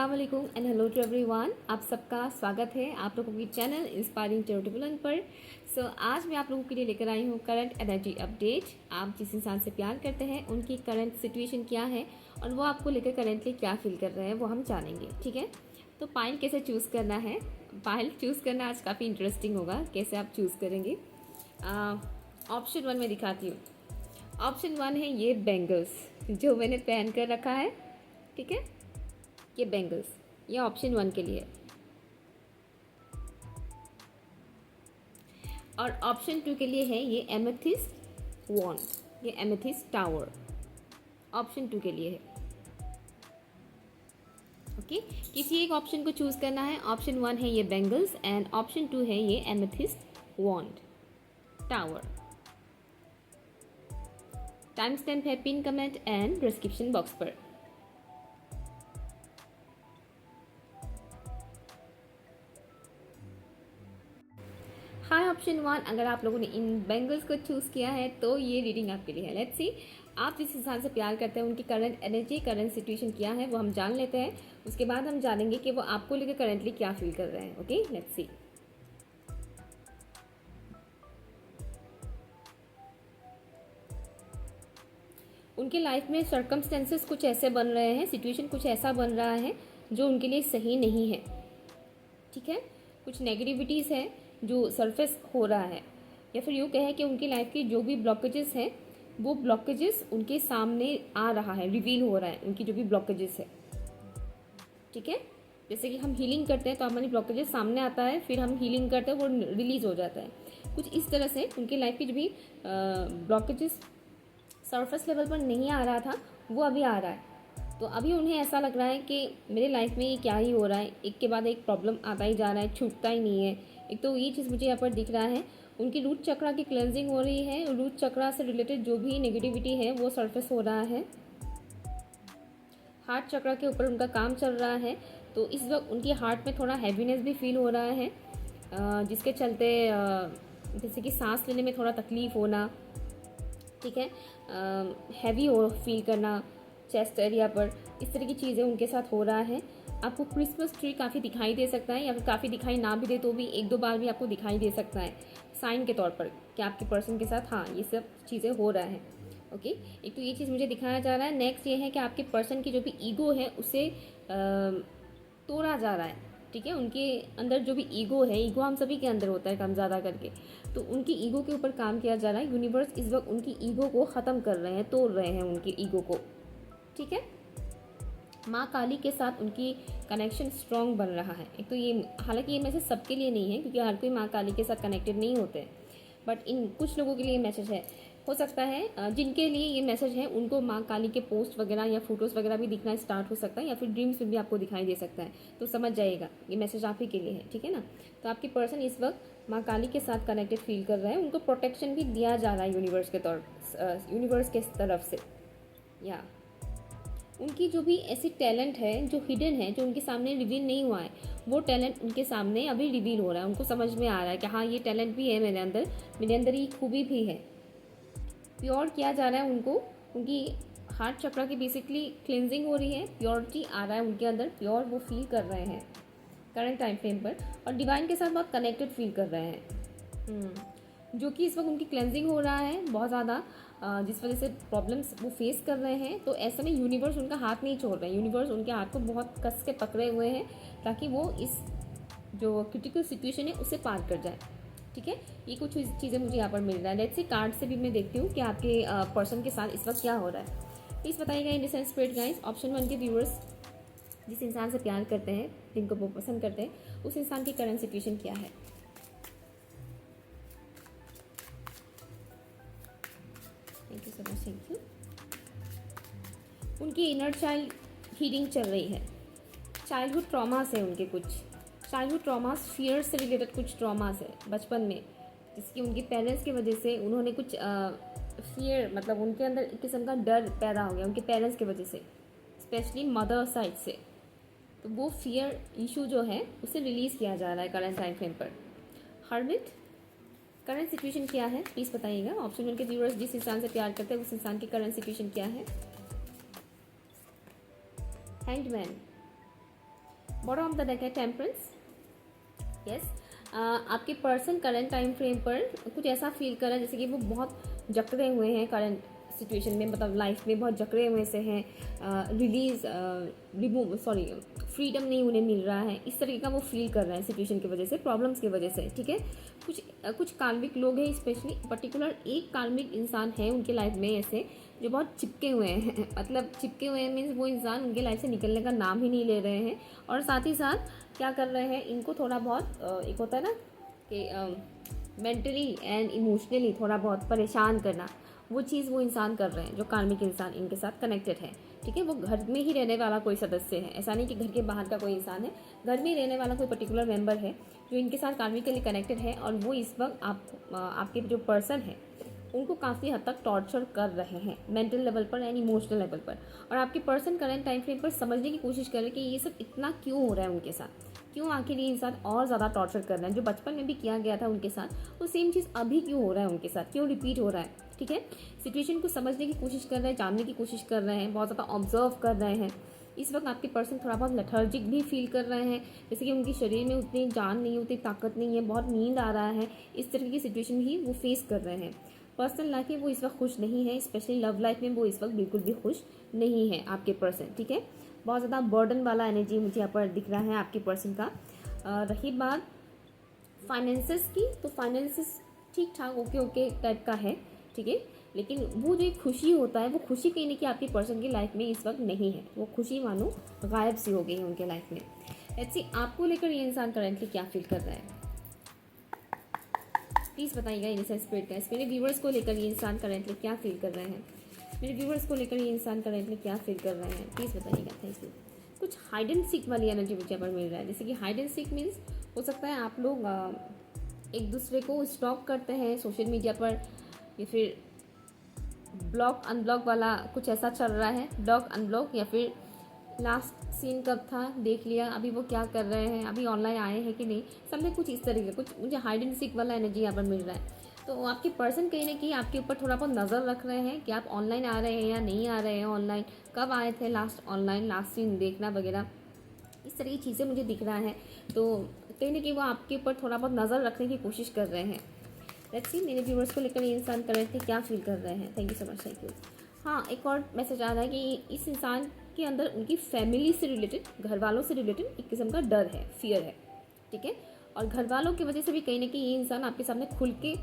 अस्सलाम वालेकुम and hello to everyone. आप सबका स्वागत है आप लोगों की चैनल इंस्पायरिंग टेरोटिबुलन पर। आज मैं आप लोगों के लिए लेकर आई हूँ करंट एनर्जी अपडेट। आप जिस इंसान से प्यार करते हैं उनकी करंट सिचुएशन क्या है और वो आपको लेकर करेंटली क्या फील कर रहे हैं वो हम जानेंगे। ठीक है, तो पायल कैसे चूज़ करना है, पायल चूज़ करना आज काफ़ी इंटरेस्टिंग होगा। कैसे आप चूज़ करेंगे, ऑप्शन 1 में दिखाती हूँ। ऑप्शन 1 है ये बैंगल्स जो मैंने पहन कर रखा है। ठीक है, ये बैंगल्स, ये ऑप्शन 1 के लिए। और ऑप्शन 2 के लिए है ये एमेथिस्ट वॉन्ड, ये एमेथिस्ट टावर, ऑप्शन 2 के लिए है। ओके, किसी एक ऑप्शन को चूज करना है। ऑप्शन 1 है ये बैंगल्स एंड ऑप्शन 2 है ये एमेथिस्ट वॉन्ड टावर। टाइम स्टैम्प है pin comment and description box पर। हाय ऑप्शन 1, अगर आप लोगों ने इन बैंगल्स को चूज़ किया है तो ये रीडिंग आपके लिए है। लेट्स सी, आप जिस इंसान से प्यार करते हैं उनकी करंट एनर्जी, करंट सिचुएशन क्या है वो हम जान लेते हैं। उसके बाद हम जानेंगे कि वो आपको लेकर करंटली क्या फील कर रहे हैं। Okay, let's see. उनकी लाइफ में सर्कमस्टेंसेस कुछ ऐसे बन रहे हैं, सिचुएशन कुछ ऐसा बन रहा है जो उनके लिए सही नहीं है। ठीक है, कुछ नेगेटिविटीज़ है जो सरफेस हो रहा है, या फिर यूँ कहें कि उनकी लाइफ की जो भी ब्लॉकेजेस हैं वो ब्लॉकेजेस उनके सामने आ रहा है, रिवील हो रहा है उनकी जो भी ब्लॉकेजेस है। ठीक है, जैसे कि हम हीलिंग करते हैं तो हमारी ब्लॉकेजेस सामने आता है, फिर हम हीलिंग करते हैं वो रिलीज़ हो जाता है। कुछ इस तरह से उनकी लाइफ की जो भी ब्लॉकेजेस सरफेस लेवल पर नहीं आ रहा था वो अभी आ रहा है। तो अभी उन्हें ऐसा लग रहा है कि मेरे लाइफ में ये क्या ही हो रहा है, एक के बाद एक प्रॉब्लम आता ही जा रहा है, छूटता ही नहीं है। एक तो ये चीज़ मुझे यहाँ पर दिख रहा है, उनकी रूट चक्रा की क्लेंजिंग हो रही है। रूट चक्रा से रिलेटेड जो भी नेगेटिविटी है वो सरफेस हो रहा है। हार्ट चक्रा के ऊपर उनका काम चल रहा है, तो इस वक्त उनकी हार्ट में थोड़ा हैवीनेस भी फील हो रहा है, जिसके चलते जैसे कि सांस लेने में थोड़ा तकलीफ़ होना। ठीक है, हैवी हो फील करना चेस्ट एरिया पर, इस तरह की चीज़ें उनके साथ हो रहा है। आपको क्रिसमस ट्री काफ़ी दिखाई दे सकता है, या फिर काफ़ी दिखाई ना भी दे तो भी एक दो बार भी आपको दिखाई दे सकता है, साइन के तौर पर कि आपके पर्सन के साथ हाँ ये सब चीज़ें हो रहा है। ओके, एक तो ये चीज़ मुझे दिखाया जा रहा है। नेक्स्ट ये है कि आपके पर्सन की जो भी ईगो है उसे तोड़ा जा रहा है। ठीक है, उनके अंदर जो भी ईगो है, ईगो हम सभी के अंदर होता है कम ज़्यादा करके, तो उनकी ईगो के ऊपर काम किया जा रहा है। यूनिवर्स इस वक्त उनकी ईगो को ख़त्म कर रहे हैं, तोड़ रहे हैं उनकी ईगो को। ठीक है, माँ काली के साथ उनकी कनेक्शन स्ट्रॉन्ग बन रहा है। एक तो ये, हालांकि ये मैसेज सबके लिए नहीं है क्योंकि हर कोई माँ काली के साथ कनेक्टेड नहीं होते, बट इन कुछ लोगों के लिए मैसेज है। हो सकता है जिनके लिए ये मैसेज है उनको माँ काली के पोस्ट वगैरह या फोटोज़ वगैरह भी दिखना स्टार्ट हो सकता है, या फिर ड्रीम्स में भी आपको दिखाई दे सकता है, तो समझ जाइएगा ये मैसेज आप ही के लिए है। ठीक है ना, तो आपकी पर्सन इस वक्त माँ काली के साथ कनेक्टेड फील कर रहा है, उनको प्रोटेक्शन भी दिया जा रहा है यूनिवर्स के तरफ से। या उनकी जो भी ऐसी टैलेंट है जो हिडन है, जो उनके सामने रिवील नहीं हुआ है, वो टैलेंट उनके सामने अभी रिवील हो रहा है। उनको समझ में आ रहा है कि हाँ ये टैलेंट भी है मेरे अंदर ये खूबी भी है। प्योर किया जा रहा है उनको, उनकी हार्ट चक्रा की बेसिकली क्लिनजिंग हो रही है, प्योरिटी आ रहा है उनके अंदर, प्योर वो फील कर रहे हैं करंट टाइम फ्रेम पर, और डिवाइन के साथ बहुत कनेक्टेड फील कर रहे हैं। जो कि इस वक्त उनकी क्लेंजिंग हो रहा है बहुत ज़्यादा, जिस वजह से प्रॉब्लम्स वो फेस कर रहे हैं। तो ऐसे में यूनिवर्स उनका हाथ नहीं छोड़ रहे हैं, यूनिवर्स उनके हाथ को बहुत कस के पकड़े हुए हैं ताकि वो इस जो क्रिटिकल सिचुएशन है उसे पार कर जाए। ठीक है, ये कुछ चीज़ें मुझे यहाँ पर मिल रहा है। लेट्स सी, कार्ड से भी मैं देखती हूँ कि आपके पर्सन के साथ इस वक्त क्या हो रहा है। प्लीज़ बताइएगा in decent spirit guys. Option 1 के व्यूअर्स जिस इंसान से प्यार करते हैं, जिनको वो पसंद करते हैं, उस इंसान की करंट सिचुएशन क्या है। Thank you so much, thank you. उनकी इनर चाइल्ड हीलिंग चल रही है। चाइल्डहुड ट्रॉमास है उनके, कुछ चाइल्डहुड ट्रॉमास, फियर से रिलेटेड कुछ ट्रॉमास है बचपन में, जिसकी उनके पेरेंट्स की वजह से उन्होंने कुछ फियर, मतलब उनके अंदर एक किस्म का डर पैदा हो गया उनके पेरेंट्स की वजह से, स्पेशली मदर साइड से। तो वो फियर इशू जो है उसे रिलीज़ किया जा रहा है करंट टाइम फ्रेम पर। हर्मिट, करंट सिचुएशन क्या है प्लीज़ बताइएगा। ऑप्शन 1 के व्यूअर्स जिस इंसान से प्यार करते हैं उस इंसान की करंट सिचुएशन क्या है। Hanged man, bottom of the deck है टेम्परेंस। यस, आपके पर्सन करंट टाइम फ्रेम पर कुछ ऐसा फील कर रहा है जैसे कि वो बहुत जकड़े हुए हैं करंट सिचुएशन में, मतलब लाइफ में बहुत जकड़े हुए से हैं, फ्रीडम नहीं उन्हें मिल रहा है, इस तरीके का वो फील कर रहे हैं सिचुएशन की वजह से, प्रॉब्लम्स की वजह से। ठीक है, कुछ कार्मिक लोग हैं, स्पेशली पर्टिकुलर एक कार्मिक इंसान है उनके लाइफ में ऐसे जो बहुत चिपके हुए हैं मतलब चिपके हुए हैं मीन्स वो इंसान उनके लाइफ से निकलने का नाम ही नहीं ले रहे हैं, और साथ ही साथ क्या कर रहे हैं, इनको थोड़ा बहुत एक होता है ना कि मेंटली एंड इमोशनली थोड़ा बहुत परेशान करना, वो चीज़ वो इंसान कर रहे हैं जो कार्मिक इंसान इनके साथ कनेक्टेड है। ठीक है, वो घर में ही रहने वाला कोई सदस्य है, ऐसा नहीं कि घर के बाहर का कोई इंसान है, घर में ही रहने वाला कोई पर्टिकुलर मेंबर है जो इनके साथ कार्मिकली कनेक्टेड है, और वो इस वक्त आपके जो पर्सन है उनको काफ़ी हद तक टॉर्चर कर रहे हैं मेंटल लेवल पर एंड इमोशनल लेवल पर, और आपके पर्सन करंट टाइम फ्रेम पर समझने की कोशिश कर रहे हैं कि ये सब इतना क्यों हो रहा है उनके साथ, क्यों आखिर ये इंसान और ज़्यादा टॉर्चर कर रहे हैं, जो बचपन में भी किया गया था उनके साथ वो सेम चीज़ अभी क्यों हो रहा है उनके साथ, क्यों रिपीट हो रहा है। ठीक है, सिचुएशन को समझने की कोशिश कर रहे हैं, जानने की कोशिश कर रहे हैं, बहुत ज़्यादा ऑब्जर्व कर रहे हैं। इस वक्त आपके पर्सन थोड़ा बहुत लेथर्जिक भी फील कर रहे हैं, जैसे कि उनके शरीर में उतनी जान नहीं है, उतनी ताकत नहीं है, बहुत नींद आ रहा है, इस तरह की सिचुएशन ही वो फेस कर रहे हैं। पर्सनल लाइफ में वो इस वक्त खुश नहीं है, स्पेशली लव लाइफ में वो इस वक्त बिल्कुल भी खुश नहीं है आपके पर्सन। ठीक है, बहुत ज़्यादा बर्डन वाला एनर्जी मुझे यहाँ पर दिख रहा है आपके पर्सन का। रही बात फाइनेंसेस की, तो फाइनेंसेस ठीक ठाक ओके ओके टाइप का है। ठीक है, लेकिन वो जो एक खुशी होता है, वो खुशी कहीं ना कहीं आपकी पर्सन की लाइफ में इस वक्त नहीं है, वो खुशी मानो गायब सी हो गई है उनके लाइफ में। ऐसे आपको लेकर ये इंसान करेंटली क्या फील कर रहा है, प्लीज़ बताइएगा इनसाइड स्पिरिट का। मेरे व्यूवर्स को लेकर ये इंसान करेंटली क्या फील कर रहे हैं, मेरे व्यूवर्स को लेकर ये इंसान करेंटली क्या फील कर रहे हैं, प्लीज़ बताइएगा। Thank you. कुछ हाइड एंड सीक वाली एनर्जी मुझे यहाँ पर मिल रहा है, जैसे कि हाइड एंड सीक मीन्स हो सकता है आप लोग एक दूसरे को स्टॉक करते हैं सोशल मीडिया पर, या फिर ब्लॉक अनब्लॉक वाला कुछ ऐसा चल रहा है, ब्लॉक अनब्लॉक, या फिर लास्ट सीन कब था देख लिया, अभी वो क्या कर रहे हैं, अभी ऑनलाइन आए हैं कि नहीं, समझे कुछ इस तरीके कुछ मुझे हाइड एंड सीक वाला एनर्जी यहाँ पर मिल रहा है। तो आपके पर्सन कहीं ना कहीं आपके ऊपर थोड़ा बहुत नज़र रख रहे हैं कि आप ऑनलाइन आ रहे हैं या नहीं आ रहे हैं, ऑनलाइन कब आए थे लास्ट, ऑनलाइन लास्ट सीन देखना वगैरह, इस तरह की चीज़ें मुझे दिख रहा है। तो कहीं ना कहीं वो आपके ऊपर थोड़ा बहुत नज़र रखने की कोशिश कर रहे हैं। लेट्स सी मेरे व्यूवर्स को लेकर ये इंसान करेंटली क्या फील कर रहे हैं। Thank you so much, thank you. हाँ, एक और मैसेज आ रहा है कि इस इंसान के अंदर उनकी फैमिली से रिलेटेड, घर वालों से रिलेटेड एक किस्म का डर है, फियर है। ठीक है, और घर वालों की वजह से भी कहीं ना कहीं ये इंसान आपके सामने खुल के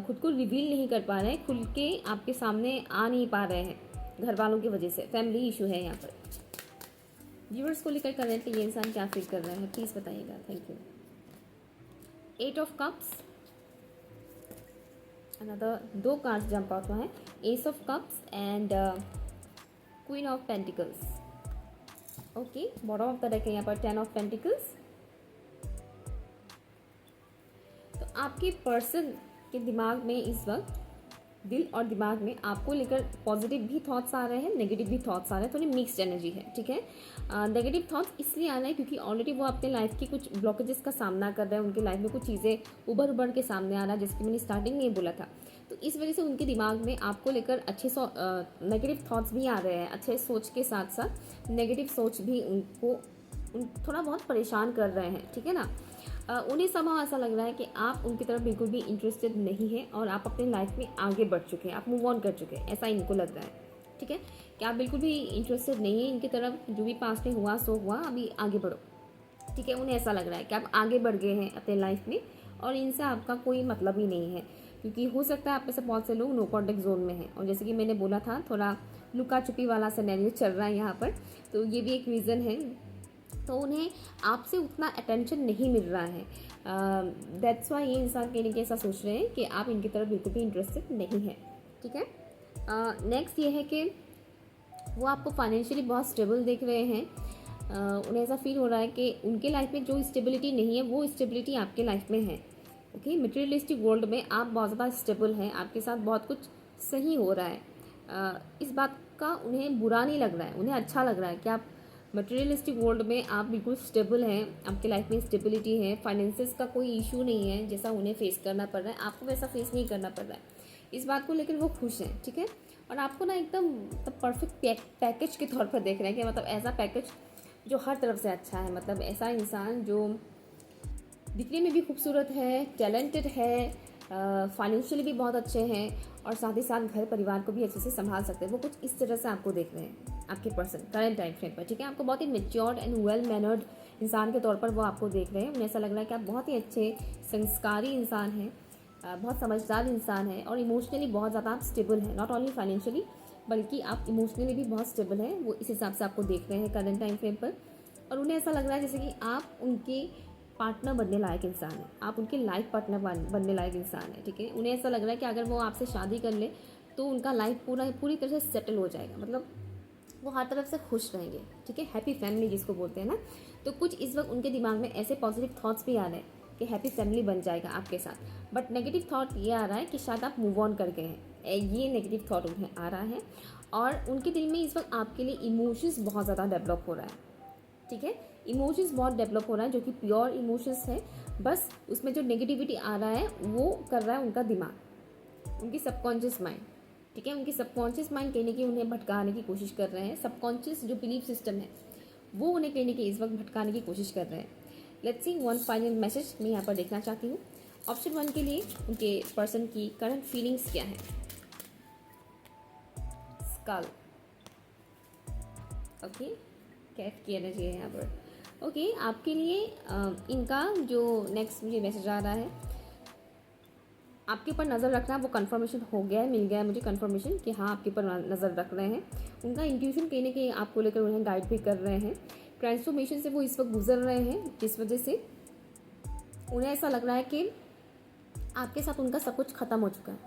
खुद को रिवील नहीं कर पा रहे हैं, खुल के आपके सामने आ नहीं पा रहे हैं, घर वालों की वजह से फैमिली इशू है यहाँ पर। व्यूअर्स को लेकर करेंटली ये इंसान क्या फील कर रहा है, प्लीज़ बताइएगा। Thank you. 8 of cups, another 2 cards jump out हुआ है, S of cups and queen of pentacles. Okay, bottom of the deck है यहाँ पर 10 ऑफ पेंटिकल्स। तो आपके पर्सन के दिमाग में इस वक्त, दिल और दिमाग में आपको लेकर पॉजिटिव भी थॉट्स आ रहे हैं, नेगेटिव भी थॉट्स आ रहे हैं, थोड़ी मिक्स्ड एनर्जी है। ठीक है, नेगेटिव थॉट्स इसलिए आ रहे हैं क्योंकि ऑलरेडी वो अपने लाइफ की कुछ ब्लॉकेजेस का सामना कर रहे हैं, उनकी लाइफ में कुछ चीज़ें उभर के सामने आ रहा है, जैसे कि मैंने स्टार्टिंग में ही बोला था। तो इस वजह से उनके दिमाग में आपको लेकर अच्छे नेगेटिव थॉट्स भी आ रहे हैं, अच्छे सोच के साथ साथ नेगेटिव सोच भी उनको थोड़ा बहुत परेशान कर रहे हैं। ठीक है ना, उन्हें समय ऐसा लग रहा है कि आप उनकी तरफ बिल्कुल भी इंटरेस्टेड नहीं है और आप अपनी लाइफ में आगे बढ़ चुके हैं, आप मूव ऑन कर चुके हैं, ऐसा इनको लग रहा है। ठीक है, कि आप बिल्कुल भी इंटरेस्टेड नहीं है इनकी तरफ, जो भी पास्ट में हुआ सो हुआ, अभी आगे बढ़ो। ठीक है, उन्हें ऐसा लग रहा है कि आप आगे बढ़ गए हैं अपने लाइफ में और इनसे आपका कोई मतलब ही नहीं है, क्योंकि हो सकता है आप में से बहुत से लोग नो कॉन्टेक्ट जोन में हैं, और जैसे कि मैंने बोला था थोड़ा लुका छुपी वाला सिनेरियो चल रहा है यहाँ पर, तो ये भी एक रीज़न है। तो उन्हें आपसे उतना अटेंशन नहीं मिल रहा है, दैट्स वाई ये इंसान कहीं ना कहीं ऐसा सोच रहे हैं कि आप इनकी तरफ बिल्कुल भी इंटरेस्टेड नहीं है। ठीक है, नेक्स्ट ये है कि वो आपको फाइनेंशियली बहुत स्टेबल देख रहे हैं, उन्हें ऐसा फील हो रहा है कि उनके लाइफ में जो स्टेबिलिटी नहीं है वो स्टेबिलिटी आपके लाइफ में है। ओके, मटेरियलिस्टिक वर्ल्ड में आप बहुत ज़्यादा स्टेबल हैं, आपके साथ बहुत कुछ सही हो रहा है, इस बात का उन्हें बुरा नहीं लग रहा है, उन्हें अच्छा लग रहा है कि आप मटेरियलिस्टिक वर्ल्ड में आप बिल्कुल स्टेबल हैं, आपके लाइफ में स्टेबिलिटी है, फाइनेंसेस का कोई इशू नहीं है जैसा उन्हें फेस करना पड़ रहा है, आपको वैसा फेस नहीं करना पड़ रहा है, इस बात को लेकर वो खुश हैं। ठीक है, और आपको ना एकदम परफेक्ट पैकेज के तौर पर देख रहे हैं कि मतलब ऐसा पैकेज जो हर तरफ से अच्छा है, मतलब ऐसा इंसान जो दिखने में भी खूबसूरत है, टैलेंटेड है, फाइनेंशियली भी बहुत अच्छे हैं और साथ ही साथ घर परिवार को भी अच्छे से संभाल सकते हैं। वो कुछ इस तरह से आपको देख रहे हैं आपके पर्सन करंट टाइम फ्रेम पर, ठीक है। आपको बहुत ही मेच्योर्ड एंड वेल मैनर्ड इंसान के तौर पर वो आपको देख रहे हैं। उन्हें ऐसा लग रहा है कि आप बहुत ही अच्छे संस्कारी इंसान हैं, बहुत समझदार इंसान है और इमोशनली बहुत ज़्यादा आप स्टेबल हैं, नॉट ओनली फाइनेंशियली बल्कि आप इमोशनली भी बहुत स्टेबल हैं। वो इस हिसाब से आपको देख रहे हैं करंट टाइम फ्रेम पर। और उन्हें ऐसा लग रहा है जैसे कि आप उनके पार्टनर बनने लायक इंसान है, आप उनके लाइफ पार्टनर बनने लायक इंसान है, ठीक है। उन्हें ऐसा लग रहा है कि अगर वो आपसे शादी कर ले तो उनका लाइफ पूरी तरह से सेटल हो जाएगा, मतलब वो हर तरफ से खुश रहेंगे, ठीक है। हैप्पी फैमिली जिसको बोलते हैं ना, तो कुछ इस वक्त उनके दिमाग में ऐसे पॉजिटिव थॉट्स भी आ रहे हैं कि हैप्पी फैमिली बन जाएगा आपके साथ। बट नेगेटिव थॉट ये आ रहा है कि शायद आप मूव ऑन कर गए हैं, ये नेगेटिव थॉट उन्हें आ रहा है। और उनके दिल में इस वक्त आपके लिए इमोशंस बहुत ज़्यादा डेवलप हो रहा है, ठीक है। इमोशंस बहुत डेवलप हो रहा है जो कि प्योर इमोशंस है, बस उसमें जो नेगेटिविटी आ रहा है वो कर रहा है उनका दिमाग, उनकी सबकॉन्शियस माइंड, ठीक है। उनकी सबकॉन्शियस माइंड कहीं ना कहीं उन्हें भटकाने की कोशिश कर रहे हैं। सबकॉन्शियस जो बिलीफ सिस्टम है वो उन्हें कहीं ना कहीं इस वक्त भटकाने की कोशिश कर रहे हैं। Let's see one final message मैं यहाँ पर देखना चाहती हूँ। ऑप्शन 1 के लिए उनके पर्सन की करंट फीलिंग्स क्या है। स्कल, ओके, कैट की एनर्जी है यहाँ पर। ओके, आपके लिए इनका जो नेक्स्ट मुझे मैसेज आ रहा है, आपके ऊपर नज़र रखना, वो कंफर्मेशन हो गया है, मिल गया है मुझे कंफर्मेशन कि हाँ आपके ऊपर नज़र रख रहे हैं। उनका इंट्यूशन कहीं ना कहीं आपको लेकर उन्हें गाइड भी कर रहे हैं। ट्रांसफॉर्मेशन से वो इस वक्त गुजर रहे हैं, जिस वजह से उन्हें ऐसा लग रहा है कि आपके साथ उनका सब कुछ ख़त्म हो चुका है,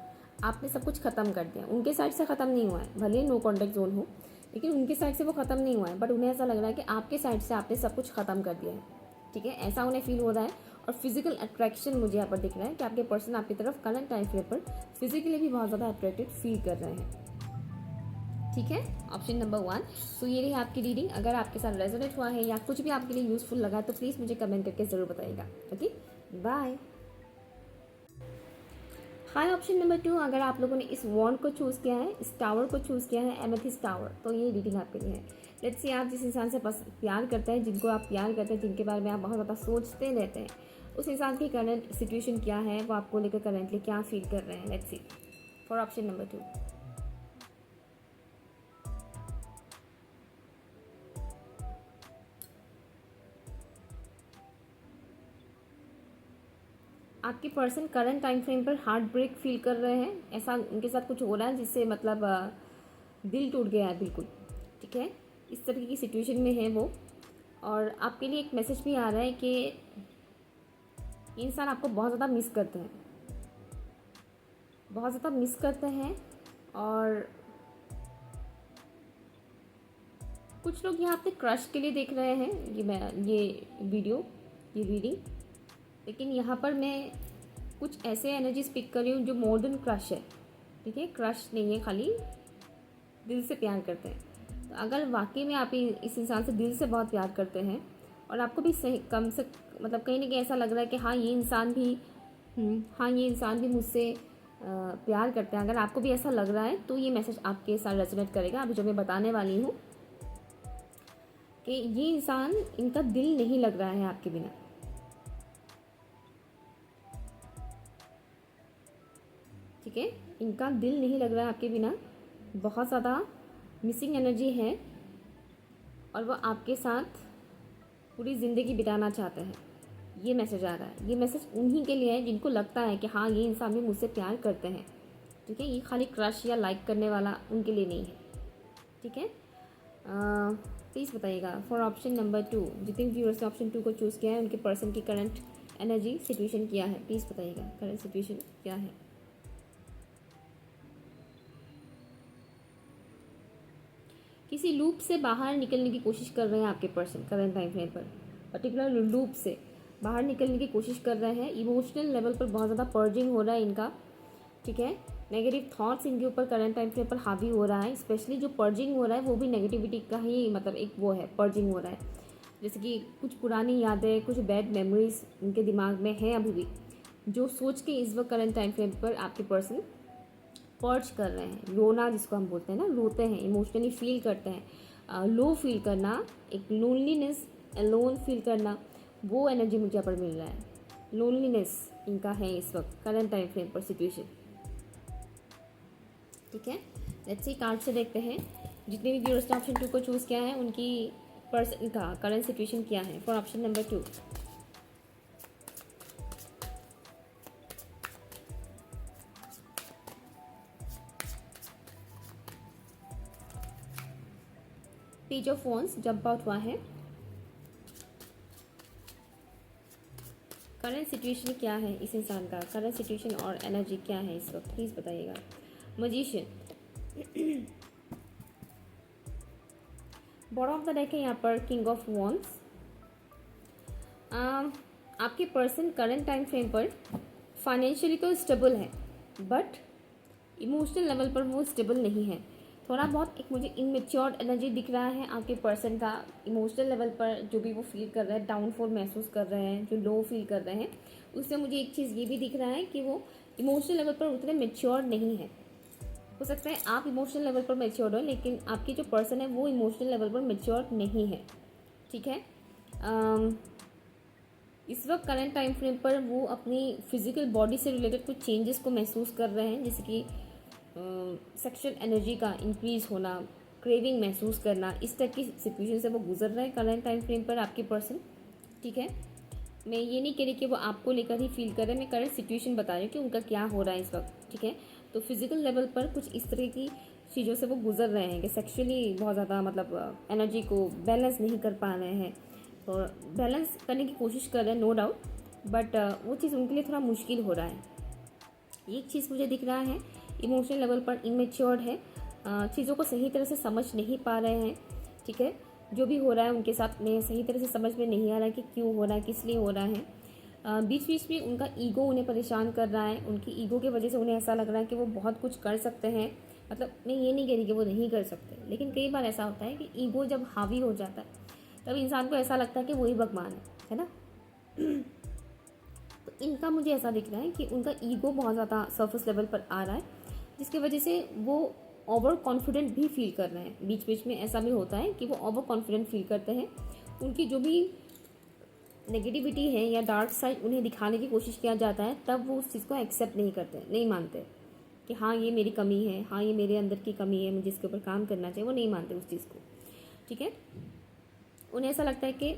आपने सब कुछ ख़त्म कर दिया। उनके साइड से ख़त्म नहीं हुआ है, भले नो कॉन्टैक्ट जोन हो, लेकिन उनके साइड से वो ख़त्म नहीं हुआ है। बट उन्हें ऐसा लग रहा है कि आपके साइड से आपने सब कुछ ख़त्म कर दिया है, ठीक है, ऐसा उन्हें फील हो रहा है। और फिजिकल अट्रैक्शन मुझे यहाँ पर दिख रहा है कि आपके पर्सन आपकी तरफ करंट टाइम फ्रेम पर फिजिकली भी बहुत ज़्यादा अट्रैक्टेड फील कर रहे हैं, ठीक है। Option number 1। सो ये रही आपकी रीडिंग। अगर आपके साथ रेजोनेट हुआ है या कुछ भी आपके लिए यूजफुल लगा तो प्लीज़ मुझे कमेंट करके ज़रूर बताइएगा। Okay, bye. Hi option number 2, अगर आप लोगों ने इस वॉन्ड को चूज़ किया है, इस टावर को चूज़ किया है, एमेथिस्ट टावर, तो ये रीडिंग आपके लिए है। लेट्स सी आप जिस इंसान से प्यार करते हैं, जिनको आप प्यार करते हैं, जिनके बारे में आप बहुत ज़्यादा सोचते रहते हैं, उस इंसान की करंट सिचुएशन क्या है, वो आपको लेकर करेंटली क्या फील कर रहे हैं। Let's see for option number 2। आपके पर्सन करंट टाइम फ्रेम पर हार्ट ब्रेक फील कर रहे हैं, ऐसा उनके साथ कुछ हो रहा है जिससे मतलब दिल टूट गया है बिल्कुल, ठीक है, इस तरह की सिचुएशन में है वो। और आपके लिए एक मैसेज भी आ रहा है कि ये इंसान आपको बहुत ज़्यादा मिस करते हैं, बहुत ज़्यादा मिस करते हैं। और कुछ लोग यहाँ अपने क्रश के लिए देख रहे हैं ये वीडियो, ये रीडिंग, लेकिन यहाँ पर मैं कुछ ऐसे एनर्जीज पिक कर रही हूँ जो मोर देन क्रश है, ठीक है। क्रश नहीं है, खाली दिल से प्यार करते हैं। तो अगर वाकई में आप इस इंसान से दिल से बहुत प्यार करते हैं और आपको भी सही कम से मतलब कहीं ना कहीं ऐसा लग रहा है कि हाँ ये इंसान भी मुझसे प्यार करते हैं, अगर आपको भी ऐसा लग रहा है तो ये मैसेज आपके साथ रेजोनेट करेगा। अभी जो मैं बताने वाली हूँ कि ये इंसान, इनका दिल नहीं लग रहा है आपके बिना, ठीक है, इनका दिल नहीं लग रहा है आपके बिना, बहुत ज़्यादा मिसिंग एनर्जी है और वो आपके साथ पूरी ज़िंदगी बिताना चाहते हैं। ये मैसेज आ रहा है। ये मैसेज उन्हीं के लिए है जिनको लगता है कि हाँ ये इंसान भी मुझसे प्यार करते हैं, ठीक है। ये खाली क्रश या लाइक करने वाला उनके लिए नहीं है, ठीक है। प्लीज़ बताइएगा फॉर ऑप्शन नंबर 2, जितने व्यूअर्स ने ऑप्शन 2 को चूज़ किया है उनके पर्सन की करंट एनर्जी सिचुएशन क्या है, प्लीज़ बताइएगा करंट सिचुएशन क्या है। किसी लूप से बाहर निकलने की कोशिश कर रहे हैं आपके पर्सन करंट टाइम फ्रेम पर, पर्टिकुलर लूप से बाहर निकलने की कोशिश कर रहे हैं। इमोशनल लेवल पर बहुत ज़्यादा पर्जिंग हो रहा है इनका, ठीक है। नेगेटिव थॉट्स इनके ऊपर करंट टाइम फ्रेम पर हावी हो रहा है। स्पेशली जो पर्जिंग हो रहा है वो भी नेगेटिविटी का ही मतलब एक वो है, पर्जिंग हो रहा है। जैसे कि कुछ पुरानी यादें, कुछ बैड मेमोरीज इनके दिमाग में हैं अभी भी, जो सोच के इस वक्त करंट टाइम फ्रेम पर आपके पर्सन पर्च कर रहे हैं। रोना जिसको हम बोलते हैं ना, रोते हैं, इमोशनली फील करते हैं। लो फील करना, एक लोनलीनेस, अलोन फील करना, वो एनर्जी मुझे यहाँ पर मिल रहा है। लोनलीनेस इनका है इस वक्त करंट टाइम फ्रेम पर सिचुएशन। ठीक है, लेट्स सी कार्ड से देखते हैं जितने भी व्यूअर्स ने ऑप्शन 2 को चूज़ किया है उनकी पर्सन का करंट सिचुएशन क्या है for option number 2। Page of wands jump out हुआ है। करंट सिचुएशन क्या है इस इंसान का, करंट सिचुएशन और एनर्जी क्या है इस वक्त, प्लीज़ बताइएगा। Magician, bottom of the deck है यहाँ पर किंग ऑफ वॉन्ड्स। आपके पर्सन करंट टाइम फ्रेम पर फाइनेंशियली तो स्टेबल है, बट इमोशनल लेवल पर वो स्टेबल नहीं है। थोड़ा बहुत एक मुझे इनमेच्योर्ड एनर्जी दिख रहा है आपके पर्सन का। इमोशनल लेवल पर जो भी वो फील कर रहे हैं, डाउनफॉल महसूस कर रहे हैं, जो लो फील कर रहे हैं, उससे मुझे एक चीज़ ये भी दिख रहा है कि वो इमोशनल लेवल पर उतने मेच्योर्ड नहीं है। हो सकता है आप इमोशनल लेवल पर मेच्योर्ड हो, लेकिन आपकी जो पर्सन है वो इमोशनल लेवल पर मेच्योर्ड नहीं है। ठीक है, इस वक्त करंट टाइम फ्रेम पर वो अपनी फिजिकल बॉडी से रिलेटेड कुछ चेंजेस को महसूस कर रहे हैं, जैसे कि सेक्सुअल एनर्जी का इंक्रीज होना, क्रेविंग महसूस करना, इस टाइप की सिचुएशन से वो गुजर रहे हैं करंट टाइम फ्रेम पर आपके पर्सन। ठीक है, मैं ये नहीं कह रही कि वो आपको लेकर ही फील कर रहे हैं, मैं करंट सिचुएशन बता रही हूँ कि उनका क्या हो रहा है इस वक्त। ठीक है, तो फिजिकल लेवल पर कुछ इस तरह की चीज़ों से वो गुजर रहे हैं कि सेक्सुअली बहुत ज़्यादा मतलब एनर्जी को बैलेंस नहीं कर पा रहे हैं, और बैलेंस करने की कोशिश कर रहे हैं नो डाउट, बट वो चीज़ उनके लिए थोड़ा मुश्किल हो रहा है। एक चीज़ मुझे दिख रहा है, इमोशनल लेवल पर इमेच्योर्ड है, चीज़ों को सही तरह से समझ नहीं पा रहे हैं। ठीक है, जो भी हो रहा है उनके साथ में सही तरह से समझ में नहीं आ रहा है कि क्यों हो रहा है, किस लिए हो रहा है। बीच बीच में उनका ईगो उन्हें परेशान कर रहा है। उनकी ईगो की वजह से उन्हें ऐसा लग रहा है कि वो बहुत कुछ कर सकते हैं। मतलब मैं ये नहीं कह रही कि वो नहीं कर सकते, लेकिन कई बार ऐसा होता है कि ईगो जब हावी हो जाता है तब इंसान को ऐसा लगता है कि वही भगवान है ना। तो इनका मुझे ऐसा दिख रहा है कि उनका ईगो बहुत ज़्यादा सरफेस लेवल पर आ रहा है, जिसकी वजह से वो ओवर कॉन्फिडेंट भी फील कर रहे हैं। बीच बीच में ऐसा भी होता है कि वो ओवर कॉन्फिडेंट फील करते हैं। उनकी जो भी नेगेटिविटी है या डार्क साइड उन्हें दिखाने की कोशिश किया जाता है, तब वो उस चीज़ को एक्सेप्ट नहीं करते, नहीं मानते कि हाँ ये मेरी कमी है, हाँ ये मेरे अंदर की कमी है, मुझे इसके ऊपर काम करना चाहिए। वो नहीं मानते उस चीज़ को। ठीक है, उन्हें ऐसा लगता है कि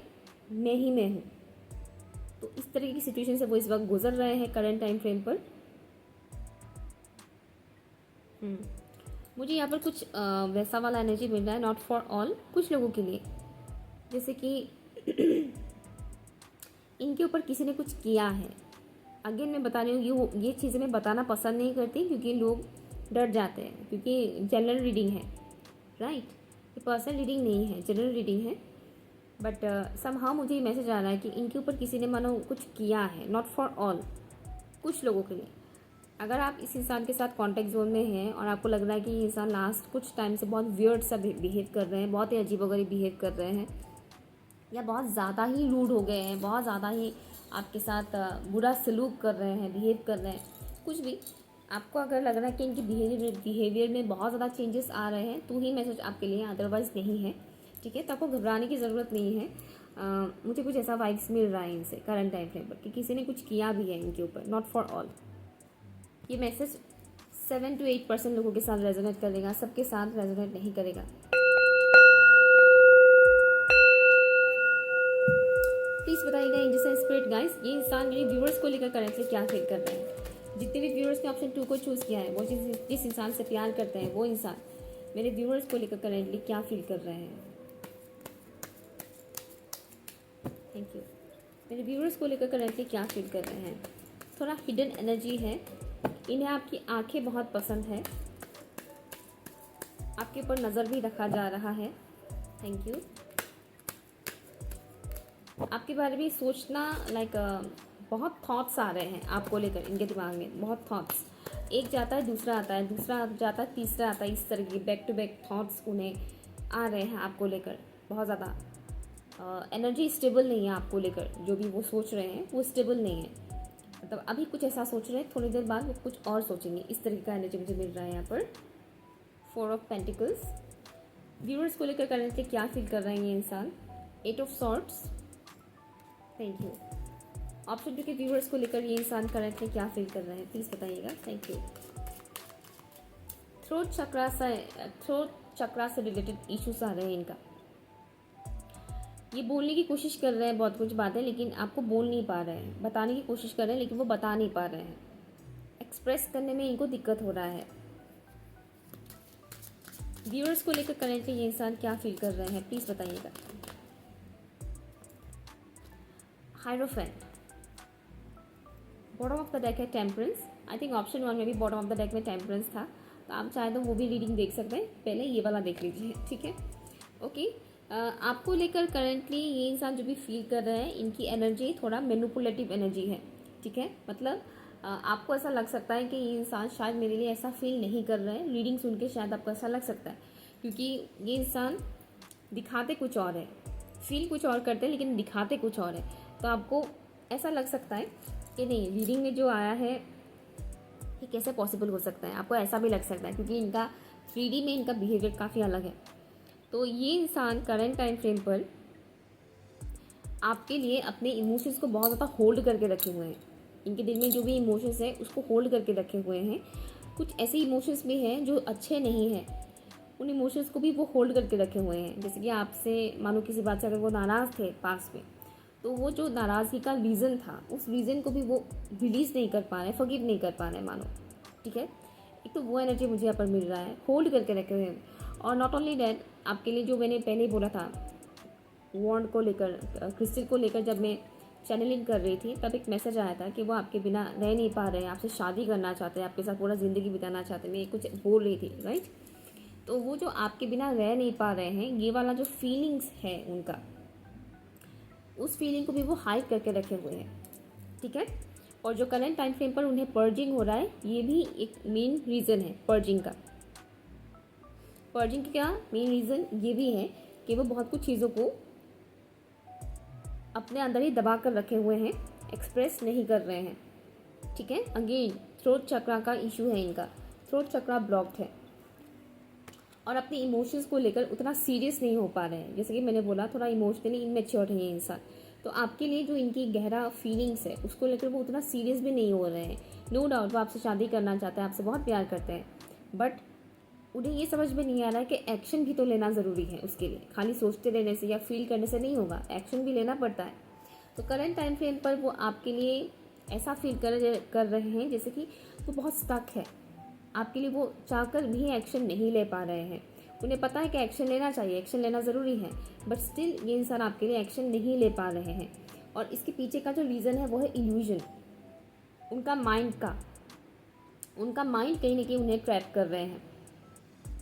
मैं ही मैं हूँ। तो इस तरह की सिचुएशन से वो इस वक्त गुजर रहे हैं करंट टाइम फ्रेम पर। मुझे यहाँ पर कुछ वैसा वाला एनर्जी मिल रहा है, नॉट फॉर ऑल, कुछ लोगों के लिए। जैसे कि इनके ऊपर किसी ने कुछ किया है। अगेन मैं बता रही हूँ, ये चीज़ें मैं बताना पसंद नहीं करती क्योंकि लोग डर जाते हैं, क्योंकि जनरल रीडिंग है, राइट। ये पर्सनल रीडिंग नहीं है, जनरल रीडिंग है। बट समहाउ मुझे ये मैसेज आ रहा है कि इनके ऊपर किसी ने मानो कुछ किया है, नॉट फॉर ऑल, कुछ लोगों के लिए। अगर आप इस इंसान के साथ कांटेक्ट जोन में हैं और आपको लग रहा है कि ये इंसान लास्ट कुछ टाइम से बहुत वियर्ड सा बिहेव कर रहे हैं, बहुत ही अजीबोगरीब बिहेव कर रहे हैं, या बहुत ज़्यादा ही रूड हो गए हैं, बहुत ज़्यादा ही आपके साथ बुरा सलूक कर रहे हैं, बिहेव कर रहे हैं, कुछ भी आपको अगर लग रहा है कि इनकी बिहेवियर में बहुत ज़्यादा चेंजेस आ रहे हैं, तो ही मैसेज आपके लिए, अदरवाइज़ नहीं है। ठीक है, तो आपको घबराने की ज़रूरत नहीं है। मुझे कुछ ऐसा वाइब्स मिल रहा है इनसे करंट टाइम फ्रेम पर कि किसी ने कुछ किया भी है इनके ऊपर, नॉट फॉर ऑल। ये मैसेज 7 to 8% लोगों के साथ रेजोनेट करेगा, सबके साथ रेजोनेट नहीं करेगा। प्लीज़ बताइएगा एंजल्स एंड स्पिरिट गाइस, ये इंसान मेरे व्यूअर्स को लेकर करेंटली क्या फील कर रहे हैं। जितने भी व्यूअर्स ने ऑप्शन 2 को चूज़ किया है, वो जिस इंसान से प्यार करते हैं, वो इंसान मेरे व्यूअर्स को लेकर करेंटली क्या फील कर रहे हैं। Thank you. मेरे व्यूअर्स को लेकर करेंटली क्या फील कर रहे हैं। थोड़ा हिडन एनर्जी है, इन्हें आपकी आंखें बहुत पसंद है, आपके ऊपर नज़र भी रखा जा रहा है। Thank you. आपके बारे में सोचना लाइक बहुत थॉट्स आ रहे हैं आपको लेकर, इनके दिमाग में बहुत थॉट्स, एक जाता है दूसरा आता है, दूसरा जाता है तीसरा आता है, इस तरह की बैक टू बैक थॉट्स उन्हें आ रहे हैं आपको लेकर। बहुत ज़्यादा एनर्जी स्टेबल नहीं है आपको लेकर, जो भी वो सोच रहे हैं वो स्टेबल नहीं है। मतलब अभी कुछ ऐसा सोच रहे हैं, थोड़ी देर बाद वो कुछ और सोचेंगे, इस तरीके का एनर्जी मुझे मिल रहा है यहाँ पर। 4 of Pentacles, व्यूअर्स को लेकर करंटली क्या फील कर रहे हैं ये इंसान? 8 of swords, thank you. Option 2 के व्यूअर्स को लेकर ये इंसान करंटली क्या फील कर रहे हैं, प्लीज़ बताइएगा, थैंक यू। थ्रोट चक्रा से रिलेटेड इश्यूज आ रहे हैं इनका। ये बोलने की कोशिश कर रहे हैं बहुत कुछ बातें, लेकिन आपको बोल नहीं पा रहे हैं। बताने की कोशिश कर रहे हैं लेकिन वो बता नहीं पा रहे हैं। एक्सप्रेस करने में इनको दिक्कत हो रहा है। व्यूअर्स को लेकर करेंटली ये इंसान क्या फील कर रहे हैं, प्लीज़ बताइएगा। Hierophant, bottom of the deck है टेम्परेंस। आई थिंक ऑप्शन 1 में भी बॉटम ऑफ द डेक में टेम्परेंस था, तो आप चाहे तो वो भी रीडिंग देख सकते हैं। पहले ये वाला देख लीजिए, ठीक है, ओके। आपको लेकर करंटली ये इंसान जो भी फील कर रहे हैं, इनकी एनर्जी थोड़ा मैनिपुलेटिव एनर्जी है, ठीक है। मतलब आपको ऐसा लग सकता है कि ये इंसान शायद मेरे लिए ऐसा फील नहीं कर रहे हैं। रीडिंग सुन के शायद आपको ऐसा लग सकता है, क्योंकि ये इंसान दिखाते कुछ और है, फील कुछ और करते हैं लेकिन दिखाते कुछ और है। तो आपको ऐसा लग सकता है कि नहीं, रीडिंग में जो आया है ये कैसे पॉसिबल हो सकता है, आपको ऐसा भी लग सकता है, क्योंकि इनका 3D में इनका बिहेवियर काफ़ी अलग है। तो ये इंसान करंट टाइम फ्रेम पर आपके लिए अपने इमोशंस को बहुत ज़्यादा होल्ड करके रखे हुए हैं। इनके दिल में जो भी इमोशंस है उसको होल्ड करके रखे हुए हैं। कुछ ऐसे इमोशंस भी हैं जो अच्छे नहीं हैं, उन इमोशंस को भी वो होल्ड करके रखे हुए हैं। जैसे कि आपसे मानो किसी बात से अगर वो नाराज़ थे पास में, तो वो जो नाराज़गी का रीज़न था, उस रीज़न को भी वो रिलीज़ नहीं कर पा रहे, फॉरगिव नहीं कर पा रहे मानो, ठीक है। एक तो वो एनर्जी मुझे यहाँ पर मिल रहा है, होल्ड करके रखे हुए हैं। और नॉट ओनली डैट, आपके लिए जो मैंने पहले ही बोला था वॉन्ड को लेकर, क्रिस्टल को लेकर, जब मैं चैनलिंग कर रही थी तब एक मैसेज आया था कि वो आपके बिना रह नहीं पा रहे हैं, आपसे शादी करना चाहते हैं, आपके साथ पूरा ज़िंदगी बिताना चाहते हैं। मैं कुछ बोल रही थी, राइट। तो वो जो आपके बिना रह नहीं पा रहे हैं, ये वाला जो फीलिंग्स है उनका, उस फीलिंग को भी वो हाइड करके रखे हुए हैं, ठीक है। और जो करंट टाइम फ्रेम पर उन्हें पर्जिंग हो रहा है, ये भी एक मेन रीज़न है पर्जिंग का। पर्जिंग का क्या मेन रीज़न ये भी है कि वो बहुत कुछ चीज़ों को अपने अंदर ही दबा कर रखे हुए हैं, एक्सप्रेस नहीं कर रहे हैं, ठीक है। अगेन थ्रोट चक्रा का इशू है इनका, थ्रोट चक्रा ब्लॉक्ड है और अपने इमोशंस को लेकर उतना सीरियस नहीं हो पा रहे हैं। जैसे कि मैंने बोला, थोड़ा इमोशनली इनमेच्योर है ये इंसान। तो आपके लिए जो इनकी गहरा फीलिंग्स है उसको लेकर वो उतना सीरियस भी नहीं हो रहे हैं। नो डाउट वो आपसे शादी करना चाहते हैं, आपसे बहुत प्यार करते हैं, बट उन्हें ये समझ में नहीं आ रहा है कि एक्शन भी तो लेना ज़रूरी है उसके लिए। खाली सोचते रहने से या फील करने से नहीं होगा, एक्शन भी लेना पड़ता है। तो करंट टाइम फ्रेम पर वो आपके लिए ऐसा फील कर रहे हैं जैसे कि वो बहुत स्टक है, आपके लिए वो चाहकर भी एक्शन नहीं ले पा रहे हैं। उन्हें पता है कि एक्शन लेना चाहिए, एक्शन लेना ज़रूरी है, बट स्टिल ये इंसान आपके लिए एक्शन नहीं ले पा रहे हैं। और इसके पीछे का जो रीज़न है वो है इल्यूजन, उनका माइंड का। उनका माइंड कहीं ना कहीं उन्हें ट्रैप कर रहे हैं,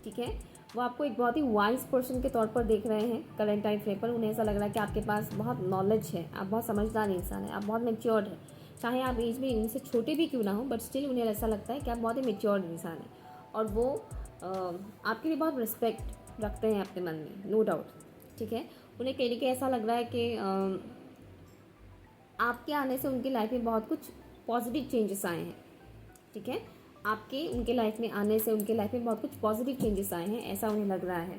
ठीक है। वो आपको एक बहुत ही वाइज पर्सन के तौर पर देख रहे हैं करंट टाइम फ्रेम पर। उन्हें ऐसा लग रहा है कि आपके पास बहुत नॉलेज है, आप बहुत समझदार इंसान हैं, आप बहुत मेच्योर्ड हैं। चाहे आप एज में उनसे छोटे भी क्यों ना हो, बट स्टिल उन्हें ऐसा लगता है कि आप बहुत ही मेच्योर्ड इंसान हैं। और वो आपके लिए बहुत रिस्पेक्ट रखते हैं अपने मन में, नो डाउट, ठीक है। उन्हें कहीं ना कहीं ऐसा लग रहा है कि आपके आने से उनकी लाइफ में बहुत कुछ पॉजिटिव चेंजेस आए हैं, ठीक है। आपके उनके लाइफ में आने से उनके लाइफ में बहुत कुछ पॉजिटिव चेंजेस आए हैं, ऐसा उन्हें लग रहा है।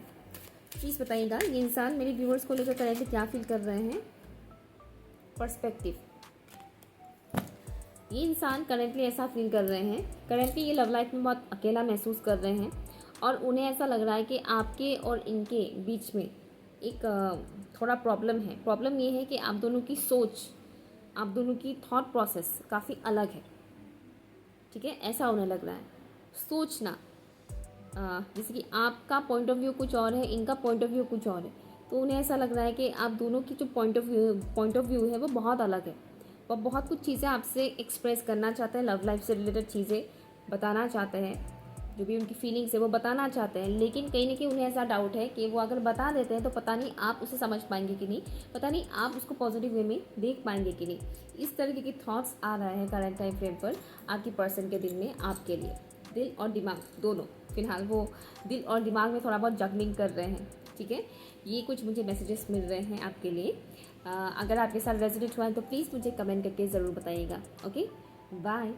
प्लीज़ बताइएगा ये इंसान मेरे व्यूअर्स को लेकर करंटली क्या फील कर रहे हैं। पर्सपेक्टिव, ये इंसान करंटली ऐसा फील कर रहे हैं, करंटली ये लव लाइफ में बहुत अकेला महसूस कर रहे हैं और उन्हें ऐसा लग रहा है कि आपके और इनके बीच में एक थोड़ा प्रॉब्लम है। प्रॉब्लम ये है कि आप दोनों की सोच, आप दोनों की थॉट प्रोसेस काफ़ी अलग है, ठीक है। ऐसा उन्हें लग रहा है। सोचना, जैसे कि आपका पॉइंट ऑफ व्यू कुछ और है, इनका पॉइंट ऑफ व्यू कुछ और है, तो उन्हें ऐसा लग रहा है कि आप दोनों की जो पॉइंट ऑफ व्यू है वो बहुत अलग है। वो बहुत कुछ चीज़ें आपसे एक्सप्रेस करना चाहते हैं, लव लाइफ से रिलेटेड चीज़ें बताना चाहते हैं, जो भी उनकी फीलिंग्स है वो बताना चाहते हैं, लेकिन कहीं ना कहीं उन्हें ऐसा डाउट है कि वो अगर बता देते हैं तो पता नहीं आप उसे समझ पाएंगे कि नहीं, पता नहीं आप उसको पॉजिटिव वे में देख पाएंगे कि नहीं। इस तरीके की थॉट्स आ रहे हैं करंट टाइम फ्रेम पर आपकी पर्सन के दिल में, आपके लिए। दिल और दिमाग दोनों, फिलहाल वो दिल और दिमाग में थोड़ा बहुत जगमिंग कर रहे हैं, ठीक है। ये कुछ मुझे मैसेजेस मिल रहे हैं आपके लिए। अगर आपके साथ रेजोनेट हुआ है तो प्लीज़ मुझे कमेंट करके ज़रूर बताइएगा। Okay, bye.